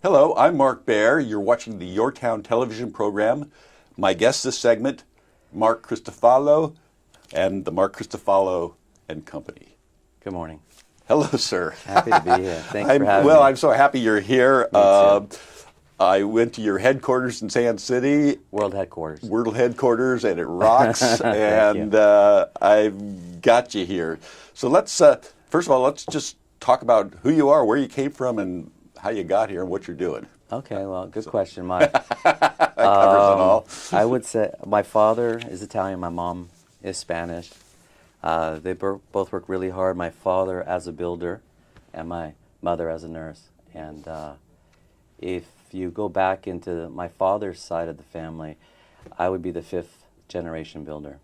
Hello, I'm Mark Baer. You're watching the YourTown television program. My guest this segment, Mark Christofalo and the Mark Christofalo and Company. Good morning. Hello, sir. Happy to be here. Thanks for having me. Well, I'm so happy you're here. Me too. I went to your headquarters in Sand City. World headquarters. World headquarters, and it rocks. And I've got you here. So let's, first of all, let's just talk about who you are, where you came from, and how you got here, and what you're doing. Okay, well, good question, Mike. That covers it all. I would say my father is Italian, my mom is Spanish. They both work really hard. My father as a builder, and my mother as a nurse. And if you go back into my father's side of the family, I would be the fifth generation builder.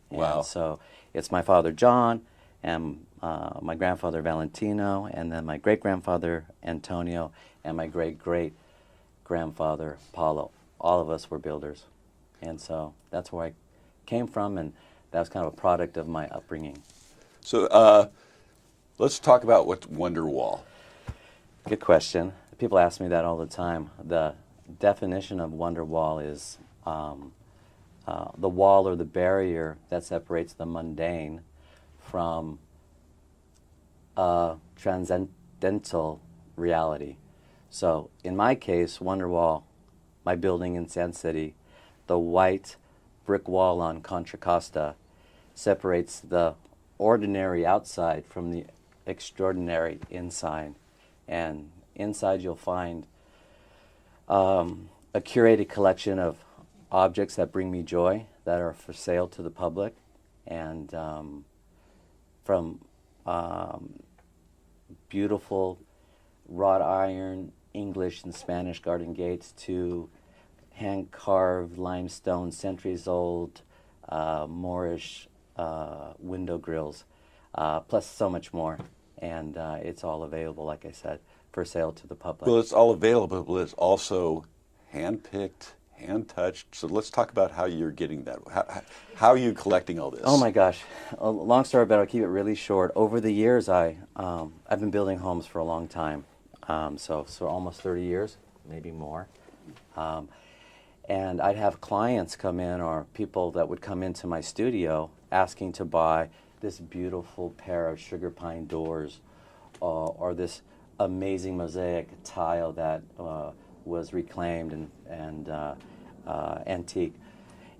And wow. So it's my father John, and my grandfather Valentino, and then my great-grandfather Antonio, and my great-great-grandfather Paulo. All of us were builders. And so that's where I came from, and that was kind of a product of my upbringing. So let's talk about what's Wonderwall. Good question. People ask me that all the time. The definition of Wonderwall is the wall or the barrier that separates the mundane from transcendental reality. So in my case, Wonderwall, my building in Sand City, the white brick wall on Contra Costa separates the ordinary outside from the extraordinary inside. And inside you'll find a curated collection of objects that bring me joy, that are for sale to the public, and from beautiful wrought iron English and Spanish garden gates to hand-carved limestone, centuries-old Moorish window grills, plus so much more. And it's all available, like I said, for sale to the public. Well, it's all available, but it's also hand-picked, hand-touched. So let's talk about how you're getting that. How are you collecting all this? Oh my gosh, a long story, but I'll keep it really short. Over the years, I've been building homes for a long time, so almost 30 years, maybe more. And I'd have clients come in, or people that would come into my studio asking to buy this beautiful pair of sugar pine doors, or this amazing mosaic tile that was reclaimed and antique.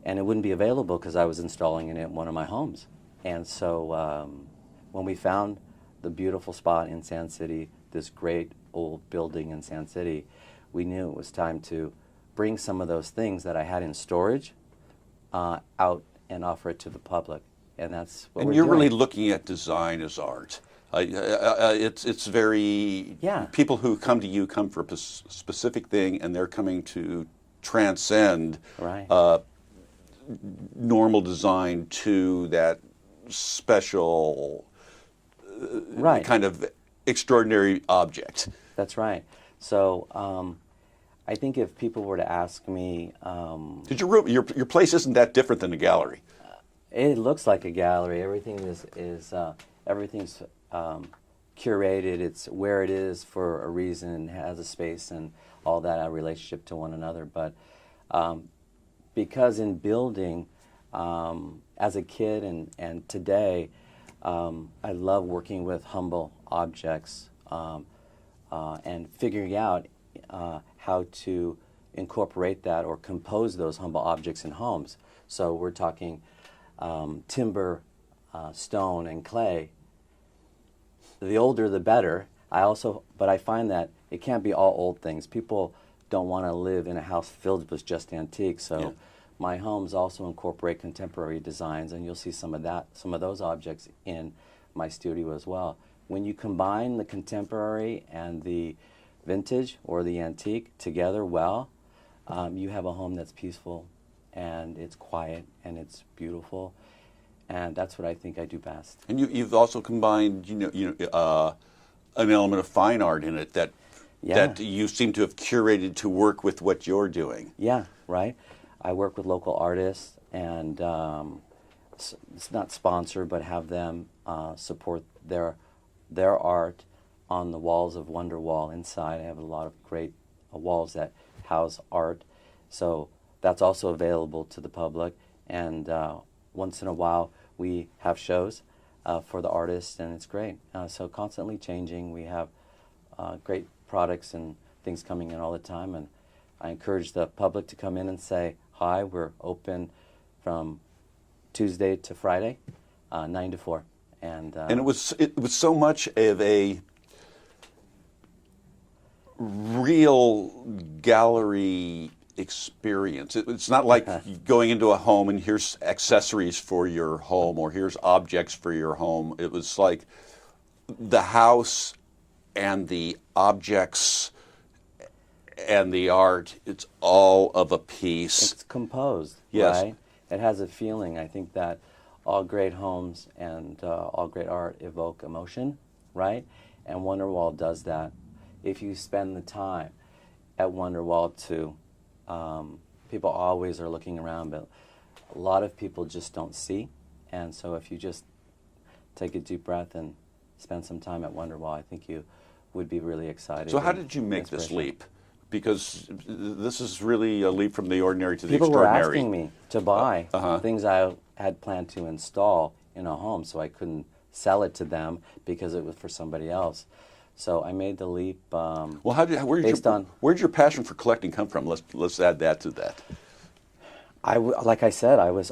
And it wouldn't be available because I was installing it in one of my homes. And so when we found the beautiful spot in Sand City, this great old building in Sand City, we knew it was time to bring some of those things that I had in storage out and offer it to the public. And that's what we're doing. And you're really looking at design as art. It's very, people who come to you come for a specific thing, and they're coming to transcend normal design to that special kind of extraordinary object. That's right. So I think if people were to ask me... Did your place isn't that different than a gallery? It looks like a gallery. Everything everything's curated. It's where it is for a reason, has a space and all that, a relationship to one another. But because in building, as a kid and today, I love working with humble objects and figuring out how to incorporate that or compose those humble objects in homes. So we're talking timber, stone, and clay. The older, the better. But I find that it can't be all old things. People don't want to live in a house filled with just antiques. So my homes also incorporate contemporary designs, and you'll see some of those objects in my studio as well. When you combine the contemporary and the vintage or the antique together well, you have a home that's peaceful, and it's quiet, and it's beautiful, and that's what I think I do best. And you've also combined, an element of fine art in it that you seem to have curated to work with what you're doing. Yeah, right. I work with local artists, and it's not sponsored, but have them support their art on the walls of Wonderwall inside. I have a lot of great walls that house art. So that's also available to the public. And once in a while, we have shows for the artists, and it's great. So constantly changing. We have great products and things coming in all the time. And I encourage the public to come in and say hi. We're open from Tuesday to Friday, 9 to 4. And it was so much of a real gallery experience. It's not like going into a home and here's accessories for your home or here's objects for your home. It was like the house and the objects and the art, it's all of a piece. It's composed, yes. Right? It has a feeling. I think that all great homes and all great art evoke emotion, right? And Wonderwall does that. If you spend the time at Wonderwall to, people always are looking around, but a lot of people just don't see. And so if you just take a deep breath and spend some time at Wonderwall, I think you would be really excited. So how did you make this leap? Because this is really a leap from the ordinary to the extraordinary. People were asking me to buy things I had planned to install in a home, so I couldn't sell it to them because it was for somebody else. So I made the leap. Well, where'd your passion for collecting come from? Let's add that to that. Like I said, I was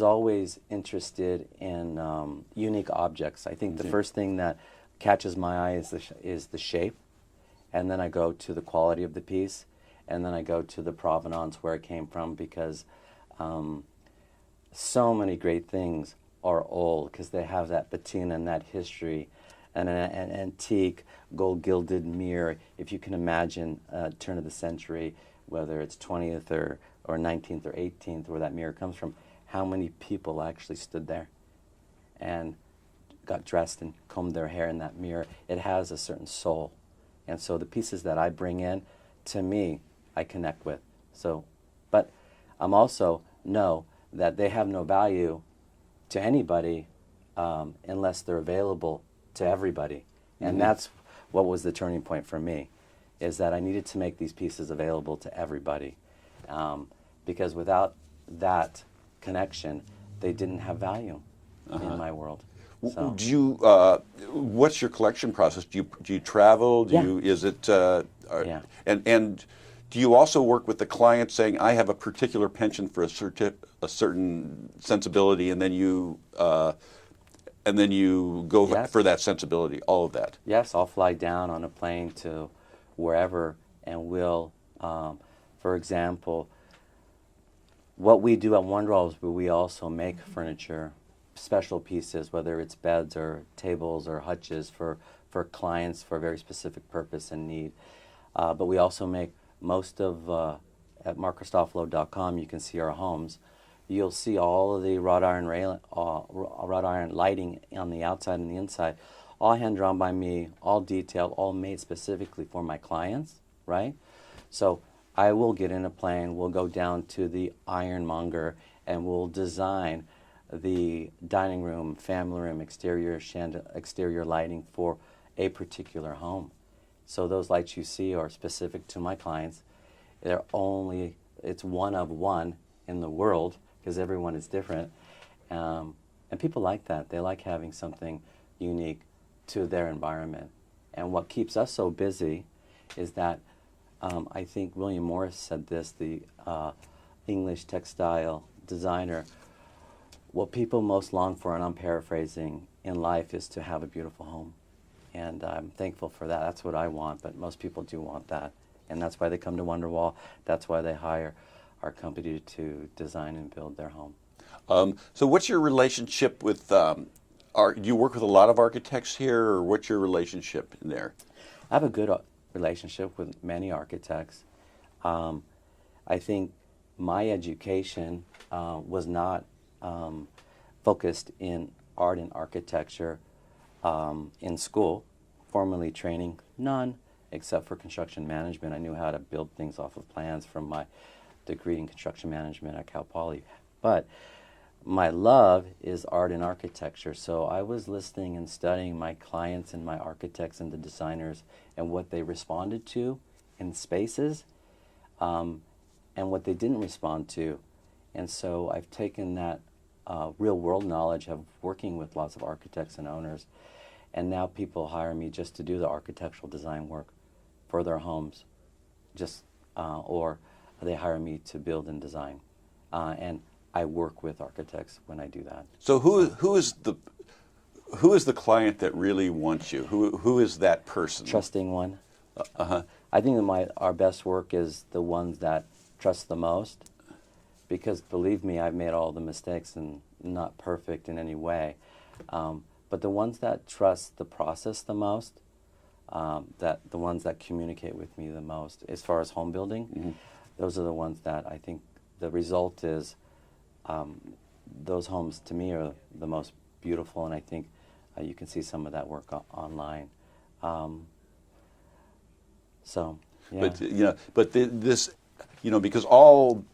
always interested in unique objects. I think the first thing that catches my eye is the shape, and then I go to the quality of the piece, and then I go to the provenance, where it came from, because so many great things are old because they have that patina and that history. And an antique gold-gilded mirror, if you can imagine, turn of the century, whether it's 20th or 19th or 18th, where that mirror comes from, how many people actually stood there and got dressed and combed their hair in that mirror. It has a certain soul. And so the pieces that I bring in, to me, I connect with. So, but I'm also know that they have no value to anybody unless they're available to everybody. And that's what was the turning point for me, is that I needed to make these pieces available to everybody. Because without that connection, they didn't have value in my world. So. Do you? What's your collection process? Do you travel? Is it? Yeah. And do you also work with the client, saying, "I have a particular penchant for a certain sensibility," and then you go Yes. for that sensibility? All of that. Yes, I'll fly down on a plane to wherever, and we'll, for example, what we do at Wonderwall is we also make furniture, special pieces, whether it's beds or tables or hutches for clients for a very specific purpose and need. But we also make most of, at markchristofalo.com, you can see our homes. You'll see all of the wrought iron lighting on the outside and the inside, all hand drawn by me, all detailed, all made specifically for my clients, right? So I will get in a plane, we'll go down to the ironmonger, and we'll design the dining room, family room, exterior lighting for a particular home. So those lights you see are specific to my clients. It's one of one in the world, because everyone is different. And people like that. They like having something unique to their environment. And what keeps us so busy is that I think William Morris said this, the English textile designer, what people most long for, and I'm paraphrasing, in life is to have a beautiful home. And I'm thankful for that. That's what I want, but most people do want that. And that's why they come to Wonderwall. That's why they hire our company to design and build their home. So what's your relationship with, do you work with a lot of architects here, or what's your relationship in there? I have a good relationship with many architects. I think my education was not focused in art and architecture in school, formally training, none, except for construction management. I knew how to build things off of plans from my degree in construction management at Cal Poly. But my love is art and architecture, so I was listening and studying my clients and my architects and the designers and what they responded to in spaces, and what they didn't respond to. And so I've taken that real world knowledge of working with lots of architects and owners, and now people hire me just to do the architectural design work for their homes, or they hire me to build and design. And I work with architects when I do that. So who is the client that really wants you? Who is that person? Trusting one. I think that our best work is the ones that trust the most, because believe me, I've made all the mistakes and not perfect in any way. But the ones that trust the process the most, that the ones that communicate with me the most, as far as home building, those are the ones that I think the result is. Those homes to me are the most beautiful, and I think you can see some of that work online. So, yeah. This, because all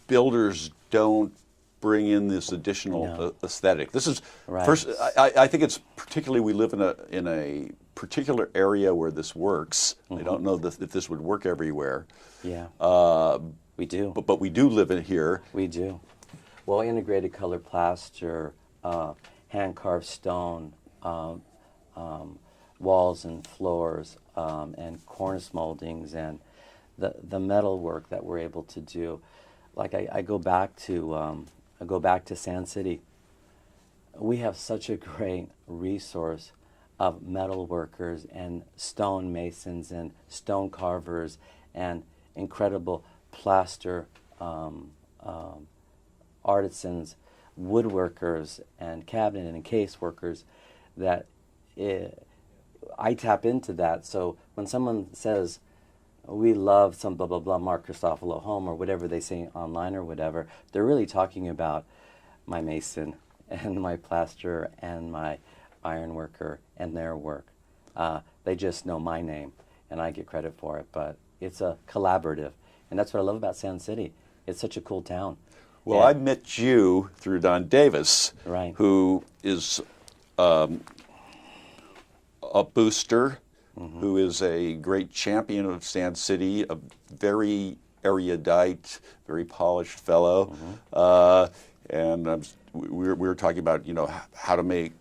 builders don't bring in this additional aesthetic. This is first. I think it's particularly, we live in a particular area where this works. I don't know if this would work everywhere. Yeah. We do. But we do live in here. We do. Well, integrated color plaster, hand-carved stone, walls and floors, and cornice moldings, and the metal work that we're able to do. Like I go back to Sand City. We have such a great resource of metal workers and stone masons and stone carvers and incredible plaster artisans, woodworkers, and cabinet and case workers that I tap into that. So when someone says, we love some blah, blah, blah, Mark Christofalo home, or whatever they say online or whatever, they're really talking about my mason and my plasterer and my iron worker and their work. They just know my name, and I get credit for it, but it's a collaborative. And that's what I love about Sand City. It's such a cool town. Well, I met you through Don Davis, who is a booster, who is a great champion of Sand City, a very erudite, very polished fellow. And we were talking about, how to make,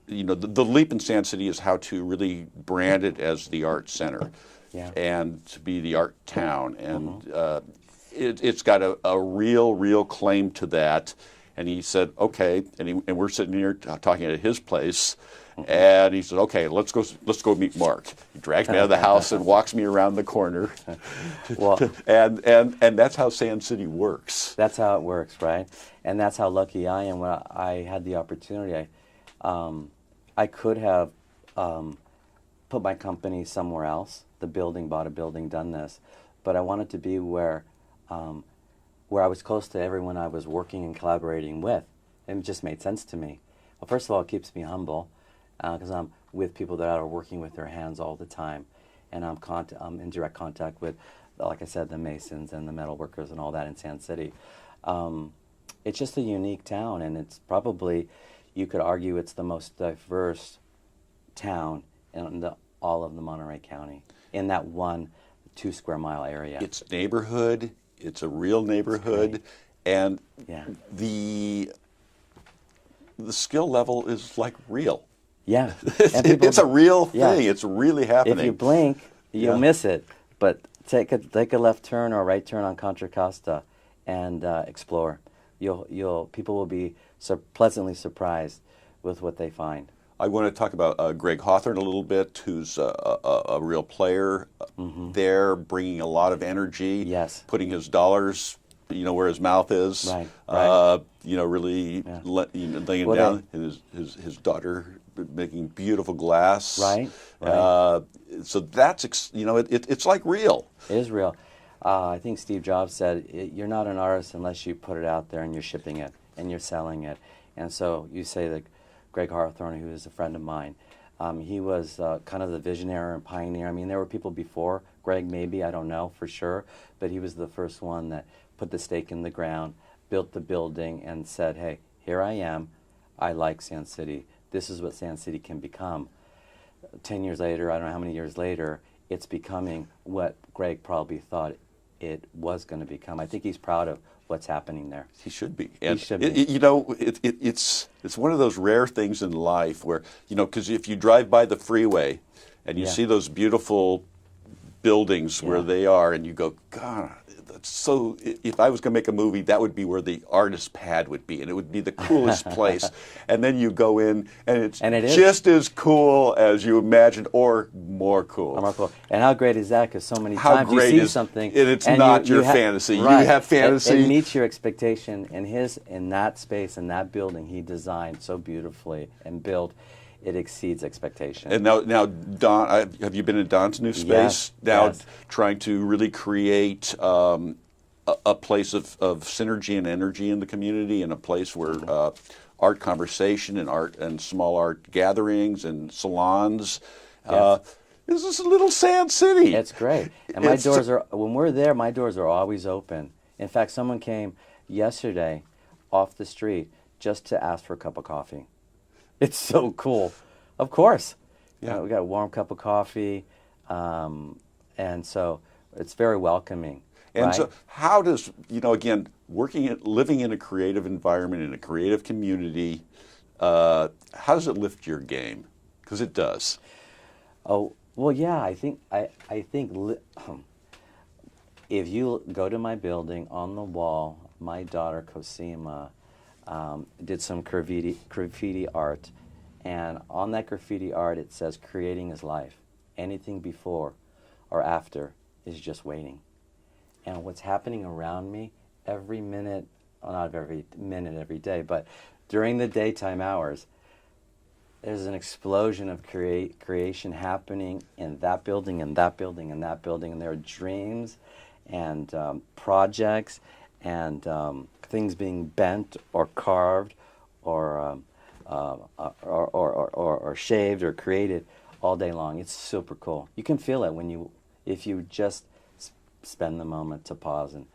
the leap in Sand City is how to really brand it as the art center and to be the art town. And it's got a real claim to that. And he said, okay, and we're sitting here talking at his place, and he said, okay, let's go meet Mark. He drags me out of the house and walks me around the corner. Well, and that's how Sand City works. That's how it works, right? And that's how lucky I am when I had the opportunity. I could have put my company somewhere else, bought a building, done this, but I wanted to be where I was close to everyone I was working and collaborating with. And it just made sense to me. Well, first of all, it keeps me humble because I'm with people that are working with their hands all the time. And I'm in direct contact with, like I said, the masons and the metal workers and all that in Sand City. It's just a unique town, and it's probably, you could argue, it's the most diverse town in all of the Monterey County in that 2 square mile area. It's neighborhood. It's a real neighborhood, and the skill level is like real. Yeah, it's a real thing. It's really happening. If you blink, you'll miss it. But take a left turn or a right turn on Contra Costa and explore. People will be pleasantly surprised with what they find. I want to talk about Greg Hawthorne a little bit, who's a real player there, bringing a lot of energy, putting his dollars, where his mouth is, really laying it down, and his daughter making beautiful glass. Right. So that's, it's like real. It is real. I think Steve Jobs said, you're not an artist unless you put it out there and you're shipping it and you're selling it. And so you say that Greg Hawthorne, who is a friend of mine, he was kind of the visionary and pioneer. I mean, there were people before Greg, maybe, I don't know for sure, but he was the first one that put the stake in the ground, built the building, and said, hey, here I am. I like Sand City. This is what Sand City can become. 10 years later, I don't know how many years later, it's becoming what Greg probably thought it was going to become. I think he's proud of what's happening there. He should be. And he should be. It's one of those rare things in life where, because if you drive by the freeway and you see those beautiful buildings where they are, and you go, God, that's so. If I was going to make a movie, that would be where the artist pad would be, and it would be the coolest place. And then you go in, and it's just as cool as you imagined, or more cool. More cool. And how great is that? Because so many times you see something, and it's not your fantasy. Right. You have fantasy. It meets your expectation. In that space, in that building, he designed so beautifully and built. It exceeds expectation. And now, Don, have you been in Don's new space? Yes. Trying to really create a place of synergy and energy in the community, and a place where art conversation and art and small art gatherings and salons. This is a little Sand City. It's great. And my doors are, when we're there, my doors are always open. In fact, someone came yesterday off the street just to ask for a cup of coffee. It's so cool. Of course. Yeah. We got a warm cup of coffee. And so it's very welcoming. And right? so how does, again, living in a creative environment, in a creative community, how does it lift your game? Because it does. Oh, well, yeah, I think if you go to my building, on the wall, my daughter Cosima did some graffiti art, and on that graffiti art it says, "Creating is life. Anything before or after is just waiting." And what's happening around me every minute, well, not every minute every day, but during the daytime hours, there's an explosion of creation happening in that building, and that building, and that building, and there are dreams and projects and things being bent or carved or shaved or created all day long. It's super cool. You can feel it if you just spend the moment to pause and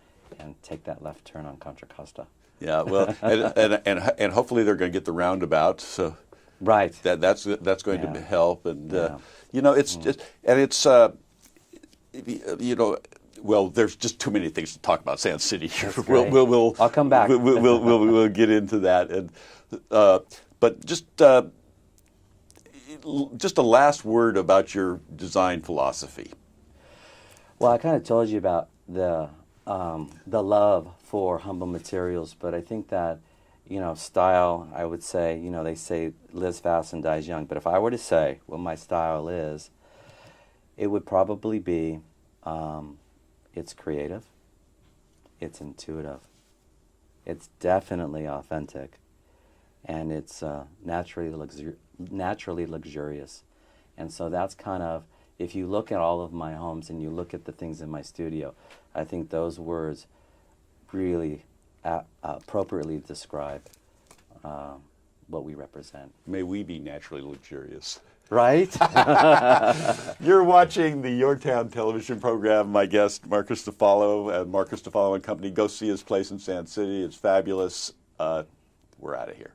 take that left turn on Contra Costa. Yeah, well, and hopefully they're going to get the roundabout. So right, that's going to help, and it's just, and it's well, there's just too many things to talk about Sand City here. I'll come back. We'll get into that, and but just a last word about your design philosophy. Well, I kind of told you about the love for humble materials, but I think that style, I would say, they say lives fast and dies young, but if I were to say what my style is, it would probably be it's creative, it's intuitive, it's definitely authentic, and it's naturally luxurious. And so that's kind of, if you look at all of my homes and you look at the things in my studio, I think those words really appropriately describe what we represent. May we be naturally luxurious. Right? You're watching the YourTown television program. My guest, Mark Christofalo, and Mark Christofalo Company. Go see his place in Sand City. It's fabulous. We're out of here.